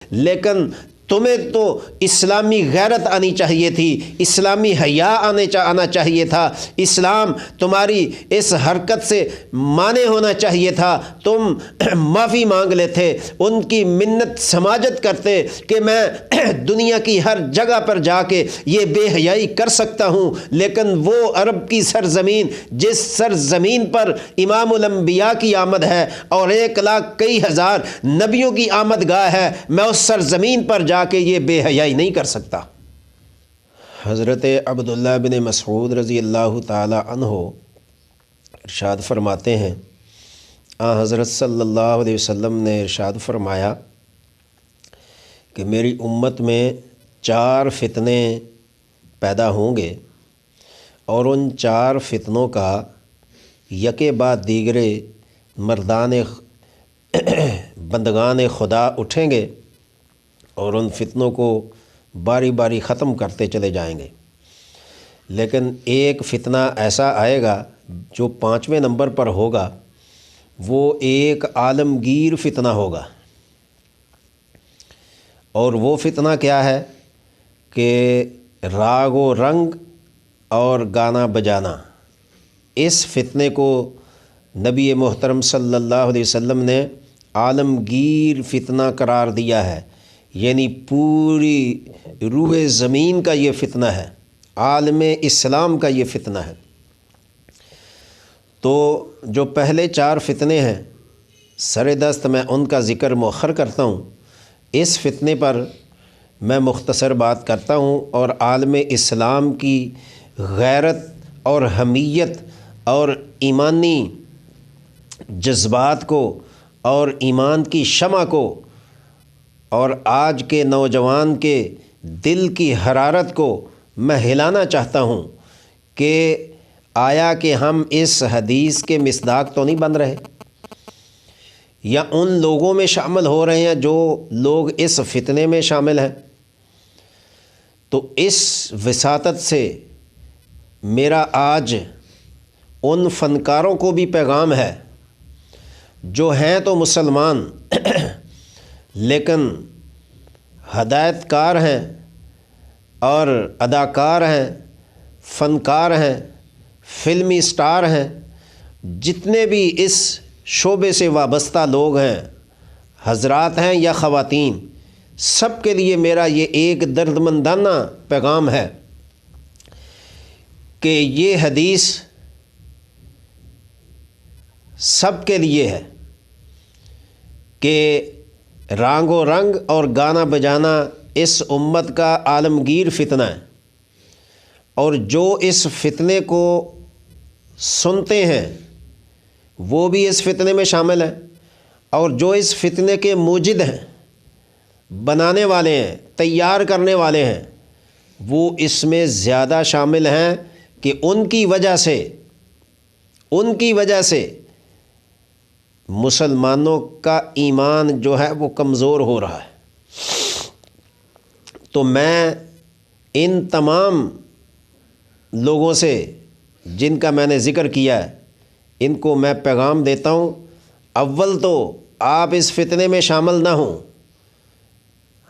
لیکن تمہیں تو اسلامی غیرت آنی چاہیے تھی، اسلامی حیا آنا چاہیے تھا، اسلام تمہاری اس حرکت سے مانع ہونا چاہیے تھا۔ تم معافی مانگ لیتے، ان کی منت سماجت کرتے کہ میں دنیا کی ہر جگہ پر جا کے یہ بے حیائی کر سکتا ہوں، لیکن وہ عرب کی سرزمین جس سرزمین پر امام الانبیاء کی آمد ہے اور 1,00,000 نبیوں کی آمد گاہ ہے، میں اس سرزمین پر جا کہ یہ بے حیائی نہیں کر سکتا۔ حضرت عبداللہ بن مسعود رضی اللہ تعالی عنہ ارشاد فرماتے ہیں، حضرت صلی اللہ علیہ وسلم نے ارشاد فرمایا کہ میری امت میں 4 فتنے پیدا ہوں گے، اور ان 4 فتنوں کا یکے بعد دیگرے مردان بندگان خدا اٹھیں گے اور ان فتنوں کو باری باری ختم کرتے چلے جائیں گے۔ لیکن ایک فتنہ ایسا آئے گا جو 5ویں نمبر پر ہوگا، وہ ایک عالمگیر فتنہ ہوگا۔ اور وہ فتنہ کیا ہے کہ راگ و رنگ اور گانا بجانا۔ اس فتنے کو نبی محترم صلی اللہ علیہ وسلم نے عالمگیر فتنہ قرار دیا ہے، یعنی پوری روح زمین کا یہ فتنہ ہے، عالم اسلام کا یہ فتنہ ہے۔ تو جو پہلے 4 فتنے ہیں سر دست میں ان کا ذکر مؤخر کرتا ہوں۔ اس فتنے پر میں مختصر بات کرتا ہوں اور عالم اسلام کی غیرت اور حمیت اور ایمانی جذبات کو اور ایمان کی شمع کو اور آج کے نوجوان کے دل کی حرارت کو میں ہلانا چاہتا ہوں کہ آیا کہ ہم اس حدیث کے مصداق تو نہیں بن رہے، یا ان لوگوں میں شامل ہو رہے ہیں جو لوگ اس فتنے میں شامل ہیں۔ تو اس وساطت سے میرا آج ان فنکاروں کو بھی پیغام ہے جو ہیں تو مسلمان لیکن ہدایت کار ہیں اور اداکار ہیں، فنکار ہیں، فلمی سٹار ہیں، جتنے بھی اس شعبے سے وابستہ لوگ ہیں، حضرات ہیں یا خواتین، سب کے لیے میرا یہ ایک دردمندانہ پیغام ہے کہ یہ حدیث سب کے لیے ہے کہ رانگ و رنگ اور گانا بجانا اس امت کا عالمگیر فتنہ ہے، اور جو اس فتنے کو سنتے ہیں وہ بھی اس فتنے میں شامل ہیں، اور جو اس فتنے کے موجد ہیں، بنانے والے ہیں، تیار کرنے والے ہیں، وہ اس میں زیادہ شامل ہیں کہ ان کی وجہ سے مسلمانوں کا ایمان جو ہے وہ کمزور ہو رہا ہے۔ تو میں ان تمام لوگوں سے جن کا میں نے ذکر کیا ہے، ان کو میں پیغام دیتا ہوں، اول تو آپ اس فتنے میں شامل نہ ہوں۔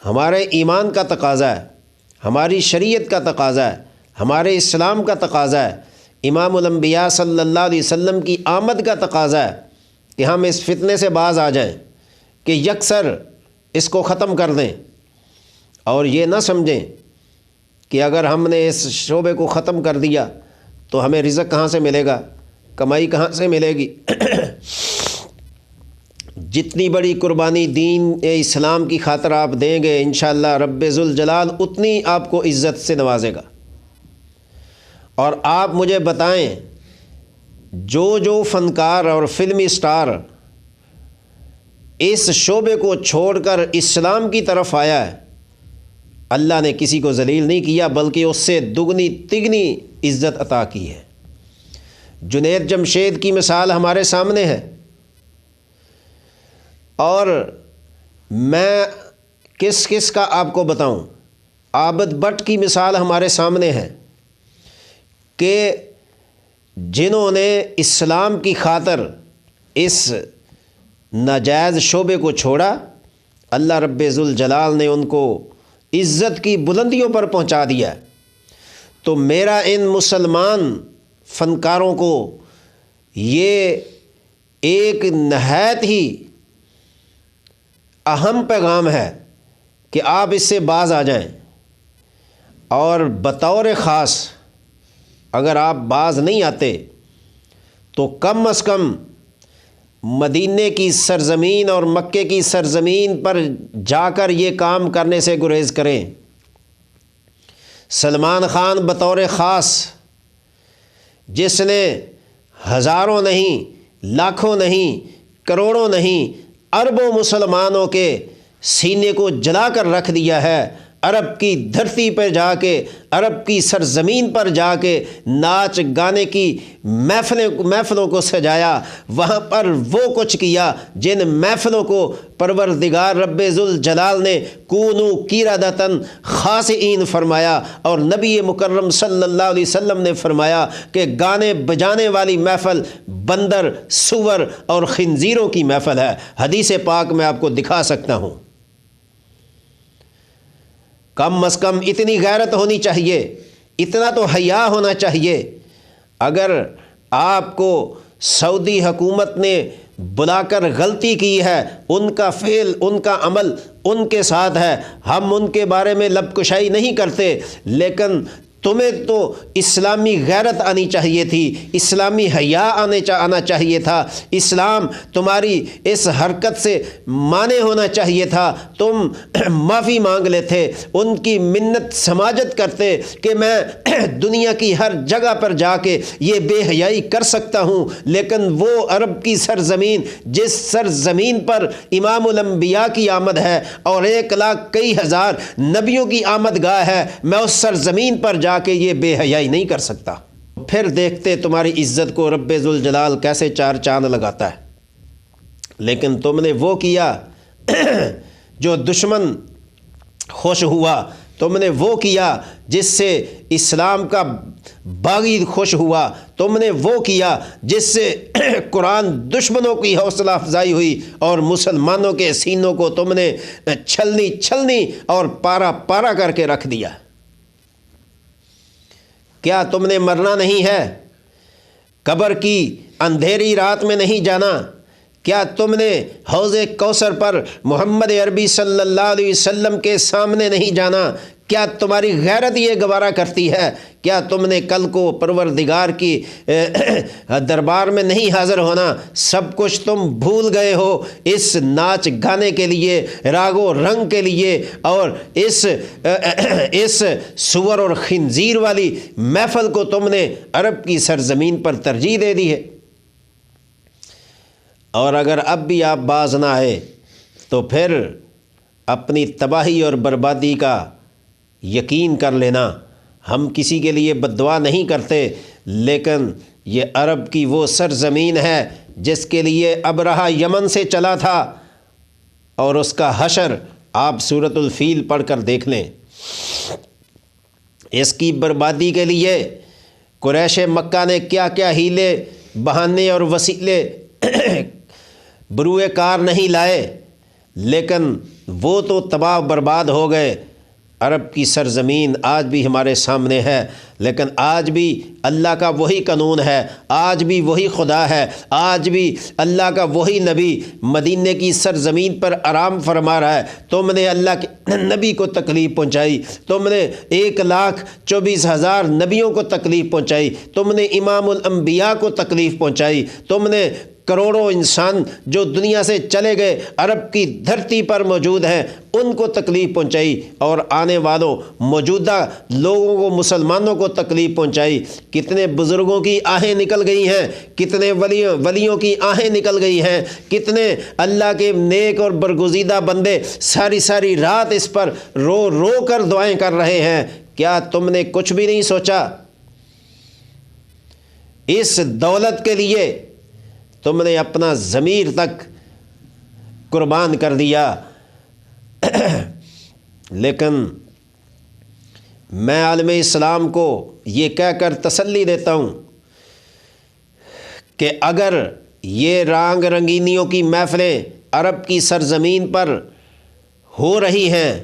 ہمارے ایمان کا تقاضا ہے، ہماری شریعت کا تقاضا ہے، ہمارے اسلام کا تقاضا ہے، امام الانبیاء صلی اللہ علیہ وسلم کی آمد کا تقاضا ہے کہ ہم اس فتنے سے باز آ جائیں، کہ یکسر اس کو ختم کر دیں، اور یہ نہ سمجھیں کہ اگر ہم نے اس شعبے کو ختم کر دیا تو ہمیں رزق کہاں سے ملے گا، کمائی کہاں سے ملے گی۔ جتنی بڑی قربانی دین اسلام کی خاطر آپ دیں گے، انشاءاللہ رب ذوالجلال اتنی آپ کو عزت سے نوازے گا۔ اور آپ مجھے بتائیں، جو فنکار اور فلمی سٹار اس شعبے کو چھوڑ کر اسلام کی طرف آیا ہے، اللہ نے کسی کو ذلیل نہیں کیا بلکہ اس سے دگنی تگنی عزت عطا کی ہے۔ جنید جمشید کی مثال ہمارے سامنے ہے، اور میں کس کا آپ کو بتاؤں، عابد بٹ کی مثال ہمارے سامنے ہے کہ جنہوں نے اسلام کی خاطر اس ناجائز شعبے کو چھوڑا اللہ رب ذوالجلال نے ان کو عزت کی بلندیوں پر پہنچا دیا۔ تو میرا ان مسلمان فنکاروں کو یہ ایک نہایت ہی اہم پیغام ہے کہ آپ اس سے باز آ جائیں، اور بطور خاص اگر آپ باز نہیں آتے تو کم از کم مدینے کی سرزمین اور مکے کی سرزمین پر جا کر یہ کام کرنے سے گریز کریں۔ سلمان خان بطور خاص، جس نے ہزاروں نہیں، لاکھوں نہیں، کروڑوں نہیں، اربوں مسلمانوں کے سینے کو جلا کر رکھ دیا ہے، عرب کی دھرتی پر جا کے، عرب کی سرزمین پر جا کے ناچ گانے کی محفلوں کو سجایا، وہاں پر وہ کچھ کیا جن محفلوں کو پروردگار رب ذوالجلال نے کونو قردۃ خاسئین فرمایا، اور نبی مکرم صلی اللہ علیہ وسلم نے فرمایا کہ گانے بجانے والی محفل بندر، سور اور خنزیروں کی محفل ہے۔ حدیث پاک میں آپ کو دکھا سکتا ہوں۔ کم از کم اتنی غیرت ہونی چاہیے، اتنا تو حیا ہونا چاہیے۔ اگر آپ کو سعودی حکومت نے بلا کر غلطی کی ہے، ان کا فعل، ان کا عمل ان کے ساتھ ہے، ہم ان کے بارے میں لب کشائی نہیں کرتے، لیکن تمہیں تو اسلامی غیرت آنی چاہیے تھی، اسلامی حیا آنا چاہیے تھا، اسلام تمہاری اس حرکت سے مانے ہونا چاہیے تھا۔ تم معافی مانگ لیتے، ان کی منت سماجت کرتے کہ میں دنیا کی ہر جگہ پر جا کے یہ بے حیائی کر سکتا ہوں، لیکن وہ عرب کی سرزمین، جس سرزمین پر امام الانبیاء کی آمد ہے اور 1,00,000 نبیوں کی آمد گاہ ہے، میں اس سرزمین پر جا کے یہ بے حیائی نہیں کر سکتا۔ پھر دیکھتے تمہاری عزت کو رب ذوالجلال کیسے چار چاند لگاتا ہے۔ لیکن تم نے وہ کیا جو دشمن خوش ہوا، تم نے وہ کیا جس سے اسلام کا باغی خوش ہوا، تم نے وہ کیا جس سے قرآن دشمنوں کی حوصلہ افزائی ہوئی، اور مسلمانوں کے سینوں کو تم نے چھلنی اور پارا پارا کر کے رکھ دیا۔ کیا تم نے مرنا نہیں ہے؟ قبر کی اندھیری رات میں نہیں جانا؟ کیا تم نے حوض کوثر پر محمد عربی صلی اللہ علیہ وسلم کے سامنے نہیں جانا؟ کیا تمہاری غیرت یہ گوارا کرتی ہے؟ کیا تم نے کل کو پروردگار کی دربار میں نہیں حاضر ہونا؟ سب کچھ تم بھول گئے ہو اس ناچ گانے کے لیے، راگ و رنگ کے لیے، اور اس سور اور خنزیر والی محفل کو تم نے عرب کی سرزمین پر ترجیح دے دی ہے۔ اور اگر اب بھی آپ باز نہ آئے تو پھر اپنی تباہی اور بربادی کا یقین کر لینا۔ ہم کسی کے لیے بد دعا نہیں کرتے، لیکن یہ عرب کی وہ سرزمین ہے جس کے لیے ابرہہ یمن سے چلا تھا، اور اس کا حشر آپ سورۃ الفیل پڑھ کر دیکھ لیں۔ اس کی بربادی کے لیے قریش مکہ نے کیا کیا ہیلے، بہانے اور وسیلے بروئے کار نہیں لائے، لیکن وہ تو تباہ برباد ہو گئے۔ عرب کی سرزمین آج بھی ہمارے سامنے ہے، لیکن آج بھی اللہ کا وہی قانون ہے، آج بھی وہی خدا ہے، آج بھی اللہ کا وہی نبی مدینے کی سرزمین پر آرام فرما رہا ہے۔ تم نے اللہ کے نبی کو تکلیف پہنچائی، تم نے 1,24,000 نبیوں کو تکلیف پہنچائی، تم نے امام الانبیاء کو تکلیف پہنچائی، تم نے کروڑوں انسان جو دنیا سے چلے گئے عرب کی دھرتی پر موجود ہیں ان کو تکلیف پہنچائی، اور آنے والوں موجودہ لوگوں کو، مسلمانوں کو تکلیف پہنچائی۔ کتنے بزرگوں کی آہیں نکل گئی ہیں، کتنے ولیوں کی آہیں نکل گئی ہیں، کتنے اللہ کے نیک اور برگزیدہ بندے ساری رات اس پر رو رو کر دعائیں کر رہے ہیں۔ کیا تم نے کچھ بھی نہیں سوچا؟ اس دولت کے لیے تم نے اپنا ضمیر تک قربان کر دیا۔ لیکن میں عالم اسلام کو یہ کہہ کر تسلی دیتا ہوں کہ اگر یہ رنگینیوں کی محفلیں عرب کی سرزمین پر ہو رہی ہیں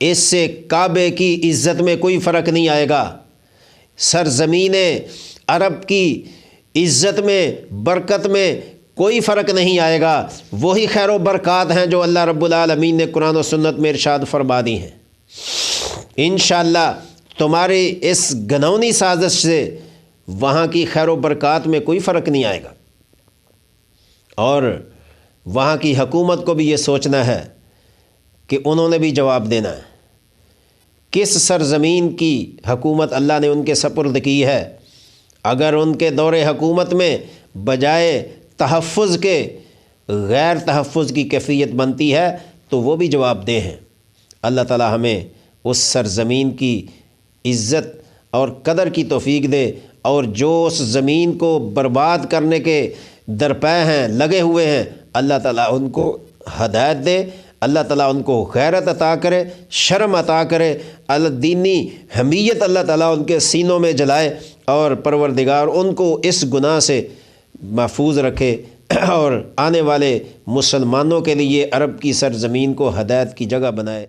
اس سے کعبے کی عزت میں کوئی فرق نہیں آئے گا، سرزمین عرب کی عزت میں، برکت میں کوئی فرق نہیں آئے گا۔ وہی خیر و برکات ہیں جو اللہ رب العالمین نے قرآن و سنت میں ارشاد فرما دی ہیں۔ انشاءاللہ تمہاری اس گھنونی سازش سے وہاں کی خیر و برکات میں کوئی فرق نہیں آئے گا، اور وہاں کی حکومت کو بھی یہ سوچنا ہے کہ انہوں نے بھی جواب دینا ہے۔ کس سرزمین کی حکومت اللہ نے ان کے سپرد کی ہے، اگر ان کے دور حکومت میں بجائے تحفظ کے غیر تحفظ کی کیفیت بنتی ہے تو وہ بھی جواب دہ ہیں۔ اللہ تعالی ہمیں اس سرزمین کی عزت اور قدر کی توفیق دے، اور جو اس زمین کو برباد کرنے کے درپے ہیں، لگے ہوئے ہیں، اللہ تعالیٰ ان کو ہدایت دے، اللہ تعالیٰ ان کو غیرت عطا کرے، شرم عطا کرے، دینی حمیت اللہ تعالیٰ ان کے سینوں میں جلائے، اور پروردگار ان کو اس گناہ سے محفوظ رکھے، اور آنے والے مسلمانوں کے لیے عرب کی سرزمین کو ہدایت کی جگہ بنائے۔